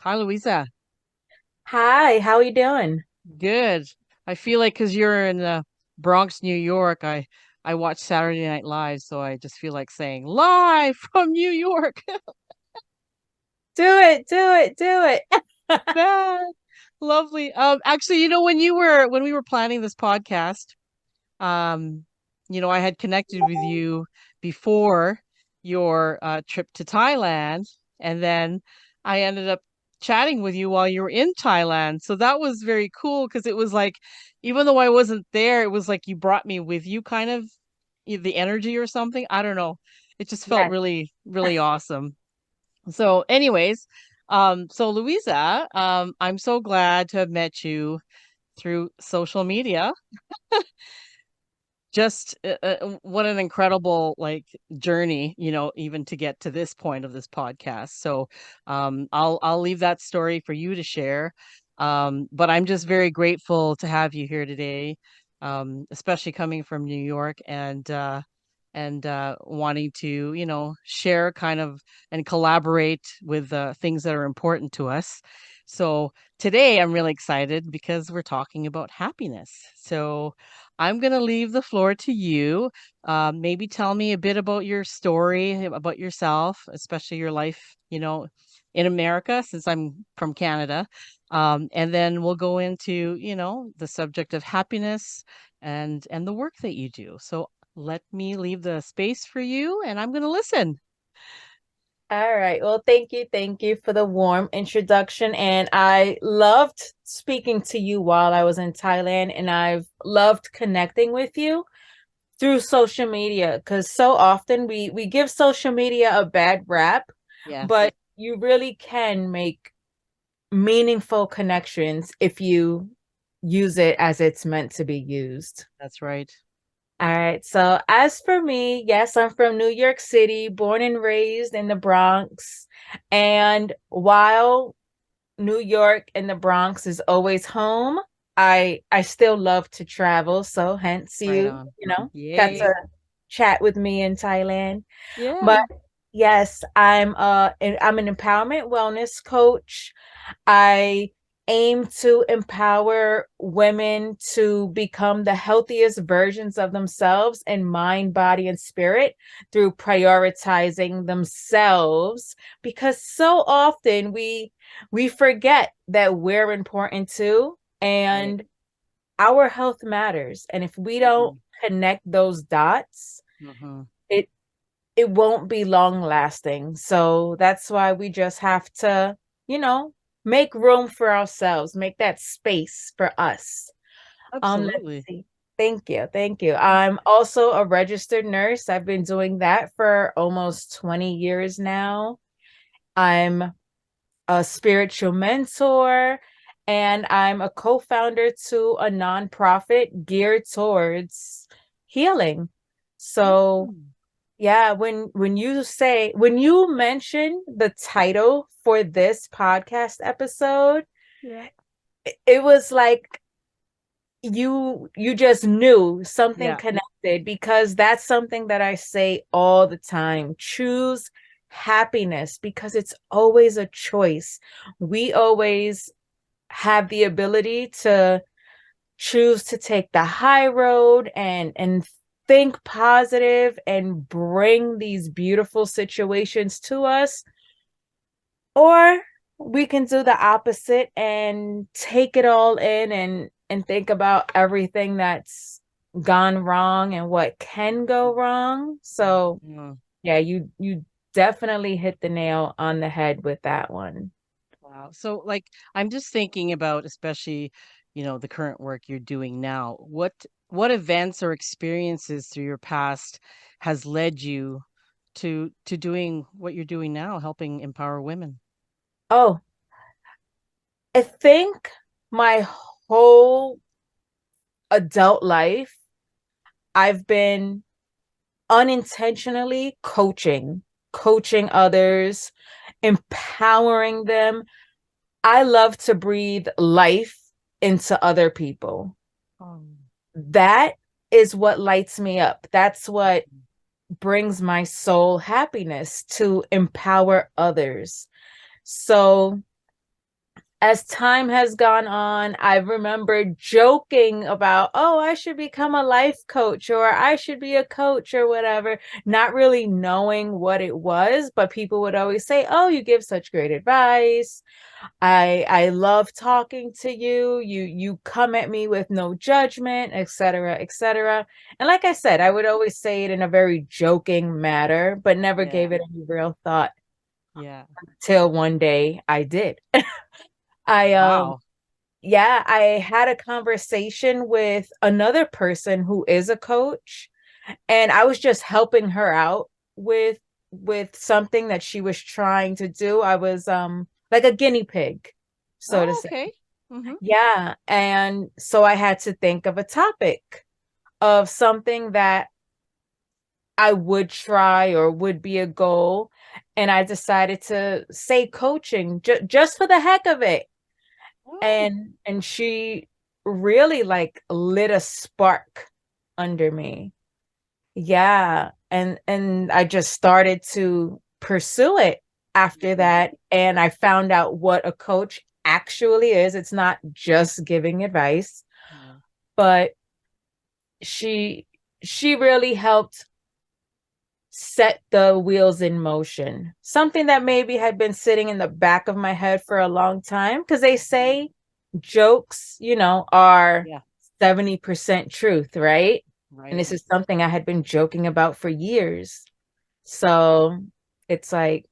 Hi, Louisa. Hi, how are you doing? Good. I feel like because you're in Bronx, New York, I watch Saturday Night Live, so I just feel like saying live from New York. Do it, do it, do it. Man, lovely. Actually, when we were planning this podcast, um, I had connected with you before your trip to Thailand, and then I ended up chatting with you while you were in Thailand. So that was very cool because it was like, even though I wasn't there, it was like you brought me with you, kind of the energy or something. I don't know. It just felt Yes. really, really awesome. So, anyways, so Louisa, I'm so glad to have met you through social media. Just what an incredible like journey, even to get to this point of this podcast. So I'll leave that story for you to share. But I'm just very grateful to have you here today, especially coming from New York and wanting to, share kind of and collaborate with things that are important to us. So today I'm really excited because we're talking about happiness. So I'm going to leave the floor to you. Maybe tell me a bit about your story, about yourself, especially your life, in America, since I'm from Canada. And then we'll go into, the subject of happiness and the work that you do. So let me leave the space for you, and I'm going to listen. All right. Well, thank you for the warm introduction. And I loved speaking to you while I was in Thailand, and I've loved connecting with you through social media because so often we give social media a bad rap, Yes, but you really can make meaningful connections if you use it as it's meant to be used. that's right. All right. So as for me, yes, I'm from New York City, born and raised in the Bronx. And while New York and the Bronx is always home, I still love to travel. So hence Right on. got to Yay. chat with me in Thailand. But Yeah. yes, I'm an empowerment wellness coach. I aim to empower women to become the healthiest versions of themselves in mind, body, and spirit through prioritizing themselves because so often we forget that we're important too Right. and our health matters. And if we don't Hmm. connect those dots, Hmm. it it won't be long lasting. So that's why we just have to, you know, make room for ourselves, make that space for us. Let's Absolutely. see. Thank you. Thank you. I'm also a registered nurse. I've been doing that for almost 20 years now. I'm a spiritual mentor and I'm a co-founder to a nonprofit geared towards healing. So Mm. yeah, when you mention the title for this podcast episode, Yeah. it was like you just knew something Yeah. connected because that's something that I say all the time. Choose happiness because it's always a choice. We always have the ability to choose to take the high road and think positive and bring these beautiful situations to us, or we can do the opposite and take it all in and think about everything that's gone wrong and what can go wrong. So Mhm. yeah, you definitely hit the nail on the head with that one. Wow. So, like, I'm just thinking about, especially, the current work you're doing now. What events or experiences through your past has led you to doing what you're doing now, helping empower women? Oh, I think my whole adult life, I've been unintentionally coaching others, empowering them. I love to breathe life into other people. Um, That is what lights me up. That's what brings my soul happiness to empower others. So as time has gone on, I remember joking about, oh, I should become a life coach or I should be a coach or whatever, not really knowing what it was, but people would always say, oh, you give such great advice. I love talking to you. You come at me with no judgment, etc., etc. And like I said, I would always say it in a very joking manner, but never gave Yeah. it any real thought Yeah. till one day I did. I Wow. yeah, I had a conversation with another person who is a coach, and I was just helping her out with something that she was trying to do. I was like a guinea pig, so to Oh, say. okay. Mm-hmm. Yeah, and so I had to think of a topic of something that I would try or would be a goal, and I decided to say coaching just for the heck of it. Oh, And she really like lit a spark under me. Yeah, and I just started to pursue it after mhm. that, and I found out what a coach actually is. It's not just giving advice, Yeah. but she she really helped set the wheels in motion. Something that maybe had been sitting in the back of my head for a long time because they Mhm. say jokes, are Yeah. 70% truth, right? And Right. this is something I had been joking about for years. So it's like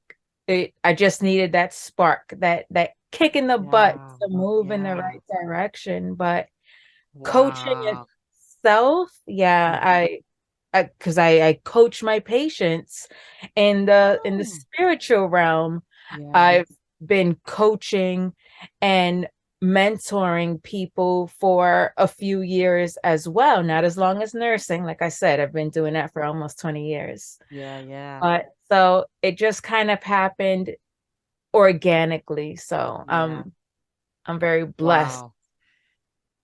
I just needed that spark, that kick in the butt Yeah. to move in the Yeah. right direction. But coaching Wow. itself, yeah, Yeah. because I coach my patients in the Oh, spiritual realm. yeah. I've been coaching and mentoring people for a few years as well, not as long as nursing. Like I said, I've been doing that for almost 20 years. Yeah. Yeah. But so it just kind of happened organically. So Yeah. I'm very blessed. Wow.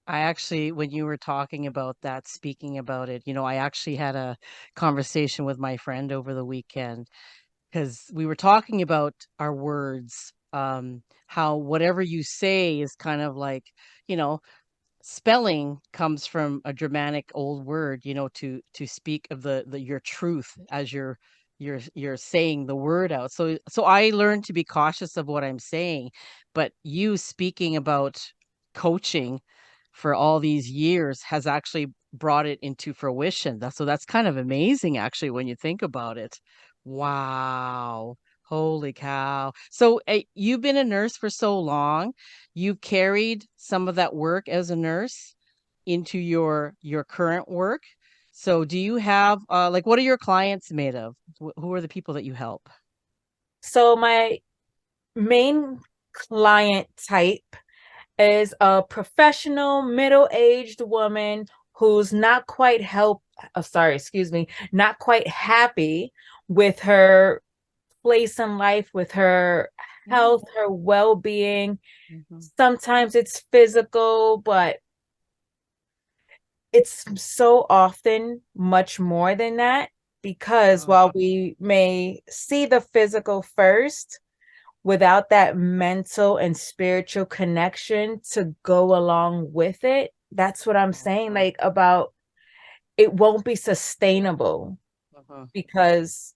I actually, when you were talking about that, speaking about it, I actually had a conversation with my friend over the weekend because we were talking about our words, how whatever you say is kind of like, you know, spelling comes from a Germanic old word, to speak of the your truth as you're saying the word out. So I learned to be cautious of what I'm saying, but you speaking about coaching for all these years has actually brought it into fruition. That's kind of amazing actually when you think about it. Wow. Holy cow. So you've been a nurse for so long. You've carried some of that work as a nurse into your current work. So do you have like what are your clients made of? Who are the people that you help? So my main client type is a professional middle-aged woman who's not quite sorry, excuse me, not quite happy with her place in life, with her Mm, health, her well-being. mhm. Sometimes it's physical, but it's so often much more than that because Oh, while we may see the physical first, without that mental and spiritual connection to go along with it, that's what I'm saying. uh-huh, Like, about it won't be sustainable uh-huh. because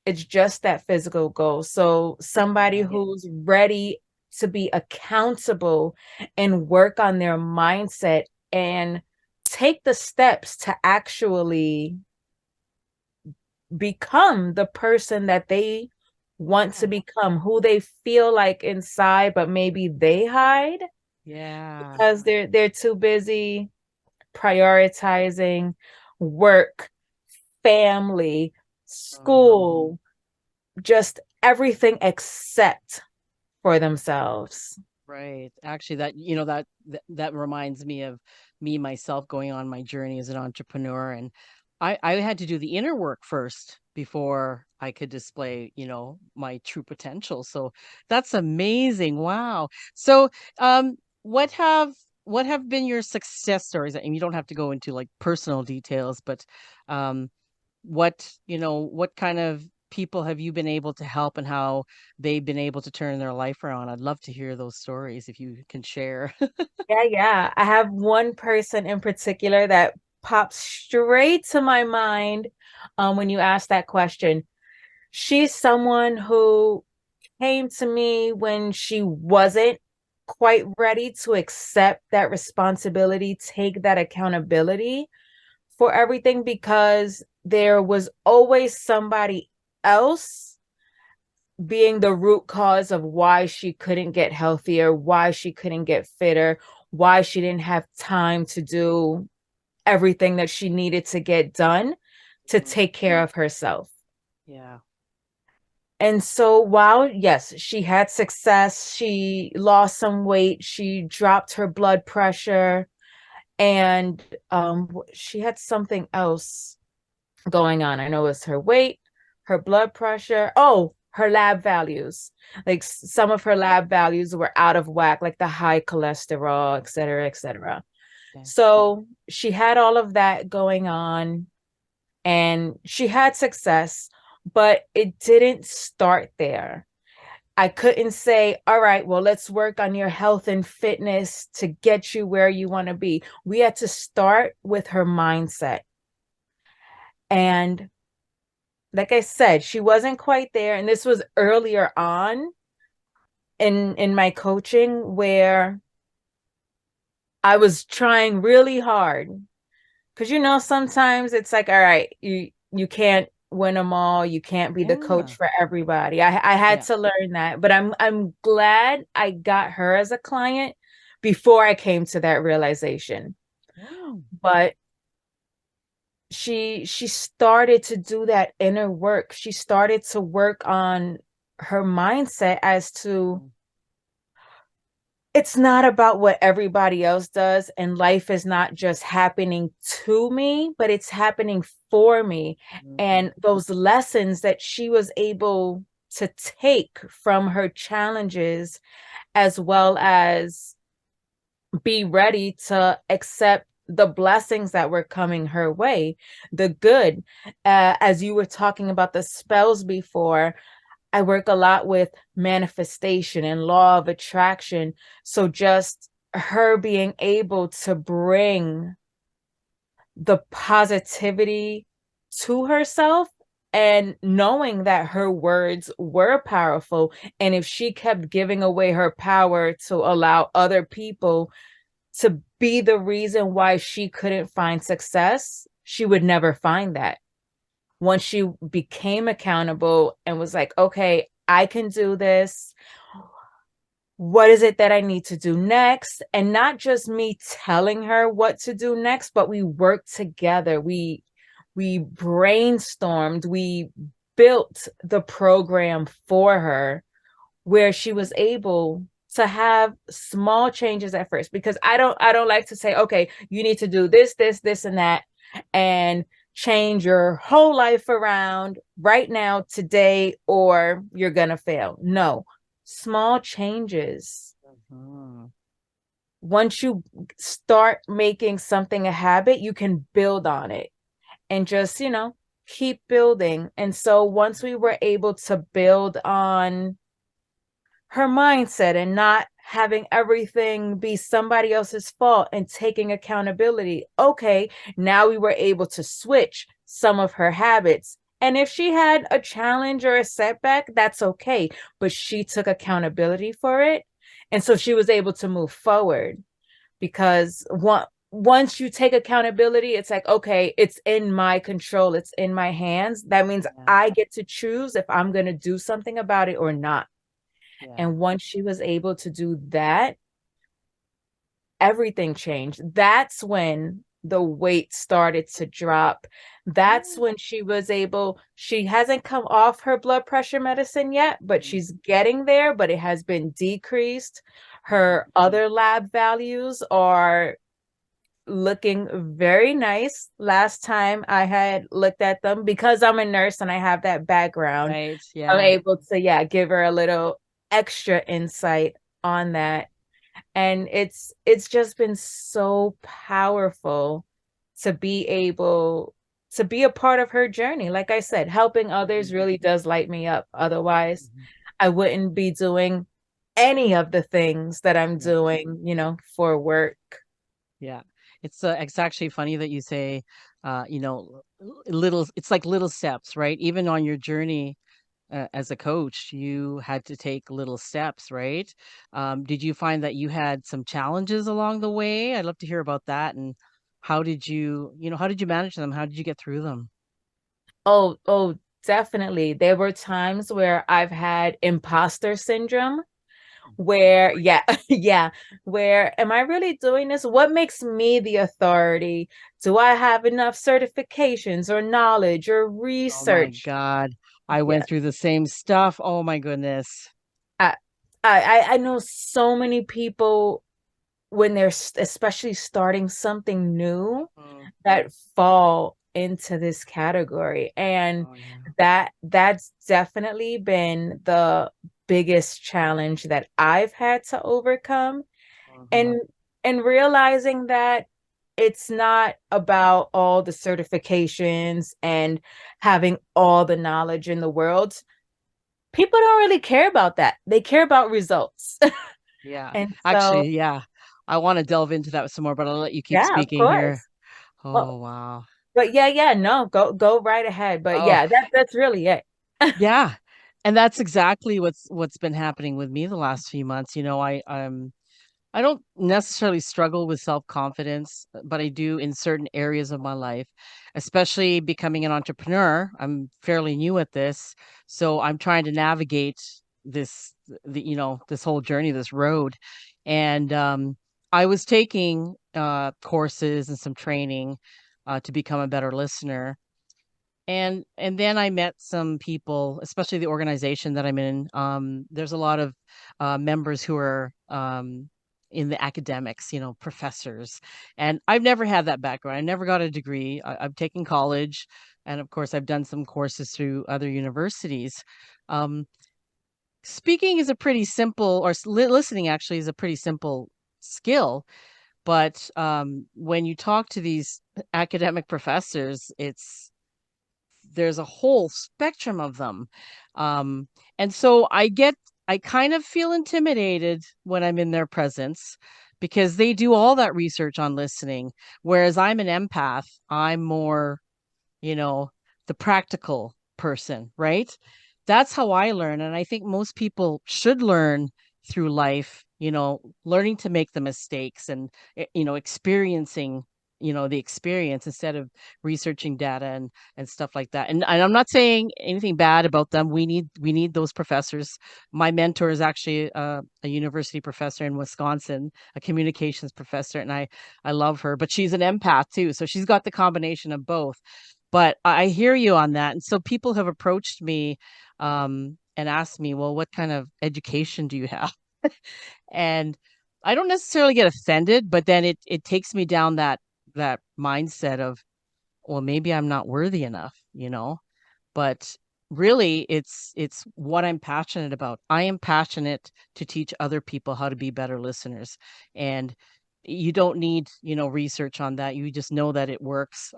it's just that physical goal. So somebody Yeah. who's ready to be accountable and work on their mindset and take the steps to actually become the person that they want to Yeah. become, who they feel like inside, but maybe they hide Yeah. because they're too busy prioritizing work, family, Uh-huh. school, just everything except for themselves. Right. Actually, that reminds me of me myself going on my journey as an entrepreneur, and I had to do the inner work first before I could display, my true potential. So that's amazing. Wow. So, um, what have what have been your success stories? And you don't have to go into like personal details, but um, what kind of people have you been able to help and how they've been able to turn their life around? I'd love to hear those stories if you can share. Yeah, yeah. I have one person in particular that pops straight to my mind when you ask that question. She's someone who came to me when she wasn't quite ready to accept that responsibility, take that accountability for everything because there was always somebody else being the root cause of why she couldn't get healthier, why she couldn't get fitter, why she didn't have time to do everything that she needed to get done to Mhm. take care of herself. Yeah. And so while, yes, she had success, she lost some weight, she dropped her blood pressure, and she had something else going on. I know it's her weight, her blood pressure. Oh, her lab values. Like some of her lab values were out of whack, like the high cholesterol, et cetera, et cetera. Okay. So she had all of that going on and she had success, but it didn't start there. I couldn't say, all right, well, let's work on your health and fitness to get you where you want to be. We had to start with her mindset. And like I said, she wasn't quite there. And this was earlier on in my coaching where I was trying really hard. Because sometimes it's like, all right, you can't win them all. You can't be the coach Yeah. for everybody. I had Yeah. to learn that. But I'm glad I got her as a client before I came to that realization. Mm. But she started to do that inner work. She started to work on her mindset as to Mm. it's not about what everybody else does, and life is not just happening to me, but it's happening for me. Mhm. And those lessons that she was able to take from her challenges, as well as be ready to accept the blessings that were coming her way, the good. As you were talking about the spells before, I work a lot with manifestation and law of attraction. So just her being able to bring the positivity to herself and knowing that her words were powerful. And if she kept giving away her power to allow other people to be the reason why she couldn't find success, she would never find that. Once she became accountable and was like, okay, I can do this. What is it that I need to do next? And not just me telling her what to do next, but we worked together. We brainstormed, we built the program for her where she was able to have small changes at first, because I don't like to say, okay, you need to do this and that and change your whole life around right now today or you're gonna fail. No, small changes. Mhm. Once you start making something a habit, you can build on it and just keep building. And so once we were able to build on her mindset and not having everything be somebody else's fault and taking accountability. Okay, now we were able to switch some of her habits. And if she had a challenge or a setback, that's okay. But she took accountability for it. And so she was able to move forward because once you take accountability, it's like, okay, it's in my control, it's in my hands. That means Yeah. I get to choose if I'm going to do something about it or not. Yeah. And once she was able to do that, everything changed. That's when the weight started to drop. That's Mm. when she hasn't come off her blood pressure medicine yet, but Mhm. she's getting there, but it has been decreased. Mhm. Her other lab values are looking very nice. Last time I had looked at them, because I'm a nurse and I have that background, Right. I'm Yeah. able to, yeah, give her a little extra insight on that. And it's just been so powerful to be able to be a part of her journey. Like I said, helping others Mhm. really does light me up. Otherwise, Mhm. I wouldn't be doing any of the things that I'm Yeah. doing, for work. Yeah. It's actually funny that you say, little, it's like little steps, right? Even on your journey as a coach, you had to take little steps, right? Did you find that you had some challenges along the way? I'd love to hear about that. And how did you manage them? How did you get through them? Oh, definitely. There were times where I've had imposter syndrome where, yeah, yeah, where am I really doing this? What makes me the authority? Do I have enough certifications or knowledge or Oh my research? God. I Yeah. went through the same stuff. Oh my goodness. I I know so many people when they're especially starting something new Mhm. that fall into this category, and Oh yeah. that's definitely been the biggest challenge that I've had to overcome, Mhm. and realizing that it's not about all the certifications and having all the knowledge in the world. People don't really care about that. They care about results. Yeah. And so, Actually, yeah. I want to delve into that some more, but I'll let you keep yeah, of speaking here. course. Oh Well, wow. but yeah, no, go right ahead. But Oh yeah, that's really it. yeah. And that's exactly what's been happening with me the last few months. I don't necessarily struggle with self-confidence, but I do in certain areas of my life, especially becoming an entrepreneur. I'm fairly new at this, so I'm trying to navigate this, this whole journey, this road. And I was taking courses and some training to become a better listener. And then I met some people, especially the organization that I'm in. There's a lot of members who are in the academics, professors. And I've never had that background. I never got a degree. I've taken college, and of course, I've done some courses through other universities. Um, Speaking is a pretty simple, or listening actually is a pretty simple skill. But when you talk to these academic professors, there's a whole spectrum of them. Um, and so I kind of feel intimidated when I'm in their presence because they do all that research on listening. Whereas I'm an empath, I'm more, you know, the practical person, right? That's how I learn. And I think most people should learn through life, learning to make the mistakes and, experiencing, the experience instead of researching data and stuff like that. And I'm not saying anything bad about them. We need those professors. My mentor is actually a university professor in Wisconsin, a communications professor, and I love her, but she's an empath too. So she's got the combination of both. But I hear you on that. And so people have approached me and asked me, well, what kind of education do you have? And I don't necessarily get offended, but then it takes me down that mindset of, well, maybe I'm not worthy enough. But really it's what I'm passionate about. I am passionate to teach other people how to be better listeners. And you don't need, research on that. You just know that it works.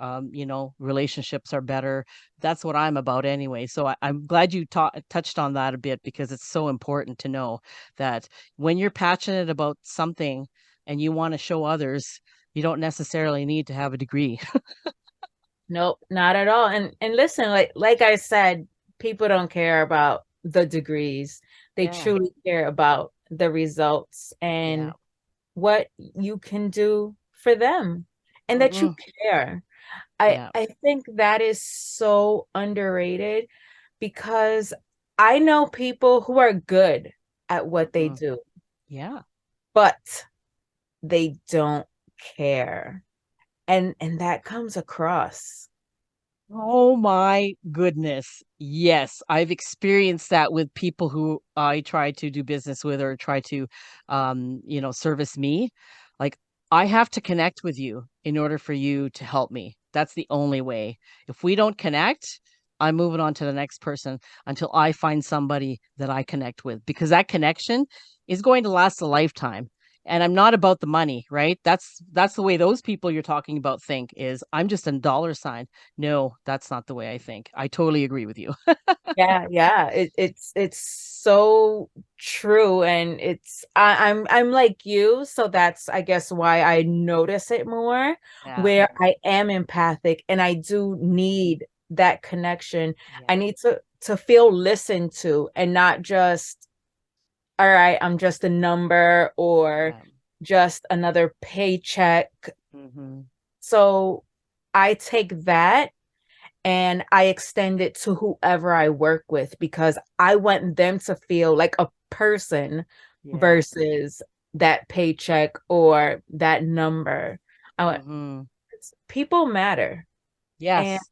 Relationships are better. That's what I'm about anyway. So I'm glad you touched on that a bit because it's so important to know that when you're passionate about something and you want to show others, you don't necessarily need to have a degree. Nope, not at all. And listen, like I said, people don't care about the degrees. They Yeah. truly care about the results Yeah. and what you can do for them and that you Hmm. care. I Yeah. I think that is so underrated because I know people who are good at what they Hmm. do, Yeah. but they don't care. And that comes across. Oh my goodness. Yes, I've experienced that with people who I try to do business with or try to service me. Like I have to connect with you in order for you to help me. That's the only way. If we don't connect, I'm moving on to the next person until I find somebody that I connect with because that connection is going to last a lifetime. And I'm not about the money, right? That's the way those people you're talking about think is I'm just a dollar sign. No, that's not the way I think. I totally agree with you. Yeah, yeah. It's so true. And I'm like you, so that's I guess why I notice it more, Yeah. where I am empathic and I do need that connection. I Yeah. need to feel listened to and not just, all right, I'm just a number or Yeah. just another paycheck. Hmm. So I take that and I extend it to whoever I work with because I want them to feel like a person Yeah. versus that paycheck or that number. I want Hmm. people matter. And Yes.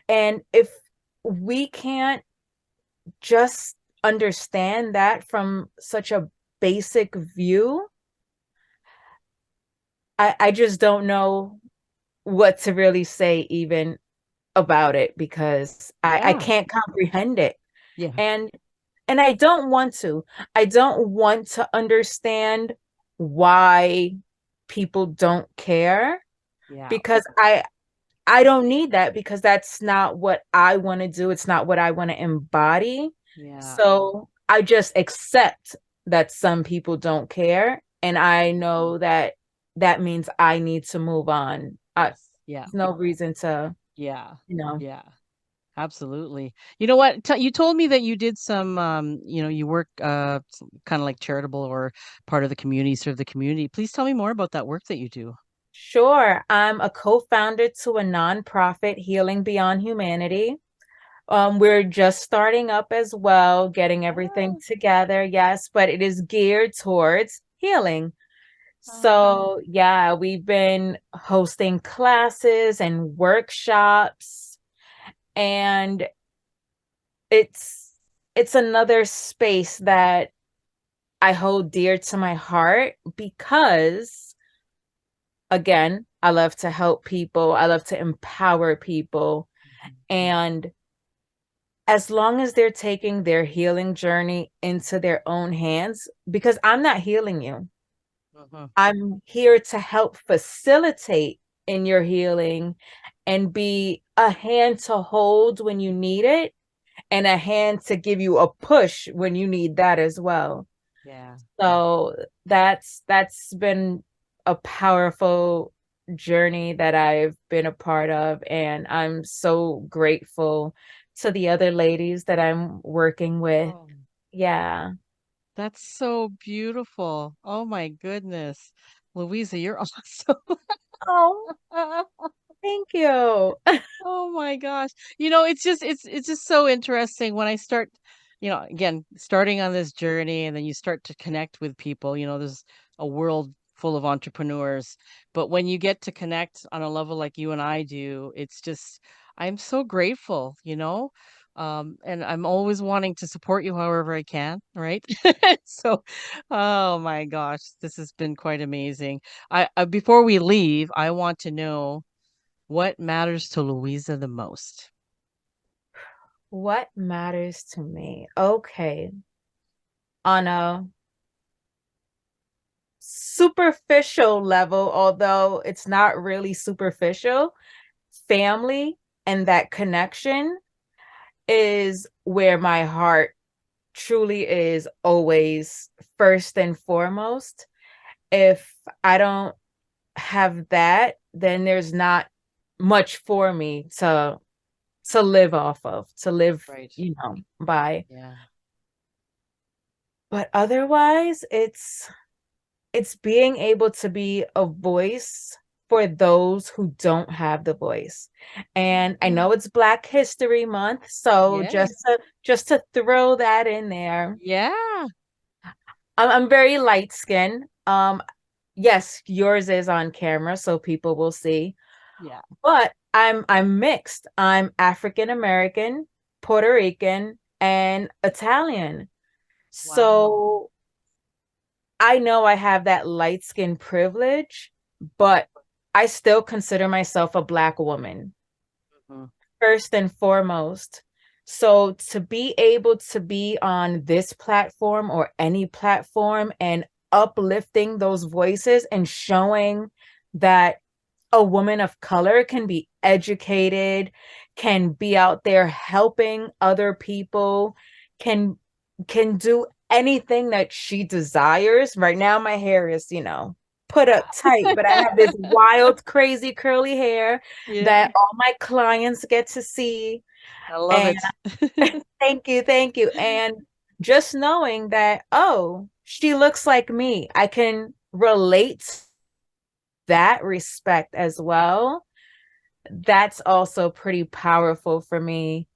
and if we can't just understand that from such a basic view, I just don't know what to really say even about it because I Yeah. can't comprehend it. Yeah. And and I don't want to. I don't want to understand why people don't care Yeah. because I don't need that because that's not what I want to do. It's not what I want to embody. Yeah. So I just accept that some people don't care and I Mhm. know that that means I need to move on. Yes. Yeah. There's no reason to, Yeah. you know. Yeah. Absolutely. You know what? You told me that you did some, you work kind of like charitable or part of the community, serve the community. Please tell me more about that work that you do. Sure. I'm a co-founder to a nonprofit, Healing Beyond Humanity. We're just starting up as well, getting everything Oh, together. Yes, but it is geared towards healing. oh, So, yeah, we've been hosting classes and workshops, and it's it's another space that I hold dear to my heart because again, I love to help people. I love to empower people. mhm, And as long as they're taking their healing journey into their own hands, because I'm not healing you, mhm. I'm here to help facilitate in your healing and be a hand to hold when you need it and a hand to give you a push when you need that as well. Yeah. So that's been a powerful journey that I've been a part of, and I'm so grateful to the other ladies that I'm working with. Oh, Yeah. that's so beautiful. Oh my goodness. Louisa, you're awesome. Oh, thank you. Oh my gosh. It's just so interesting when I start, again, starting on this journey and then you start to connect with people, there's a world full of entrepreneurs, but when you get to connect on a level like you and I do, it's just I'm so grateful, and I'm always wanting to support you however I can, right? So, oh my gosh, this has been quite amazing. Before we leave, I want to know what matters to Louisa the most? What matters to me? Okay. On a superficial level, although it's not really superficial, family and that connection is where my heart truly is always first and foremost. If I don't have that, then there's not much for me to live off of, to live, Right. by. Yeah. But otherwise, it's being able to be a voice for those who don't have the voice. And I know it's Black History Month, so Yes. just to throw that in there. Yeah. I'm very light skinned. Yes, yours is on camera, so people will see. Yeah. But I'm mixed. I'm African American, Puerto Rican, and Italian. Wow. So I know I have that light skin privilege, but I still consider myself a Black woman, Mhm. first and foremost. So to be able to be on this platform or any platform and uplifting those voices and showing that a woman of color can be educated, can be out there helping other people, can can do anything that she desires. Right now my hair is, put up tight, but I have this wild, crazy curly hair Yeah, that all my clients get to see. I love And it. thank you, thank you. And just knowing that, oh, she looks like me, I can relate that respect as well. That's also pretty powerful for me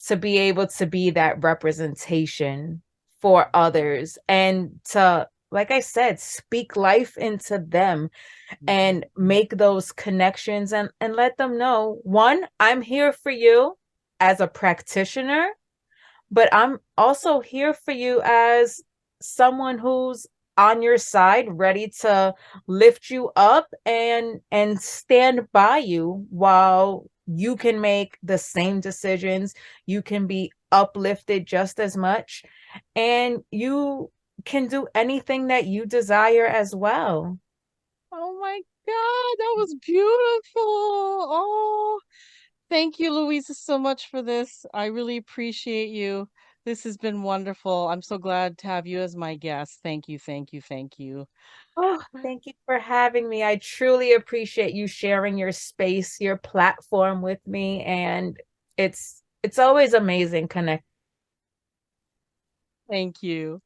to be able to be that representation for others and to, like I said, speak life into them Mhm. and make those connections and let them know, one, I'm here for you as a practitioner, but I'm also here for you as someone who's on your side, ready to lift you up and stand by you while you can make the same decisions. You can be uplifted just as much, and you can do anything that you desire as well. Oh my God, that was beautiful. Oh, thank you, Louisa, so much for this. I really appreciate you. This has been wonderful. I'm so glad to have you as my guest. Thank you, thank you, thank you. Oh, thank you for having me. I truly appreciate you sharing your space, your platform with me, and it's always amazing connecting. Thank you.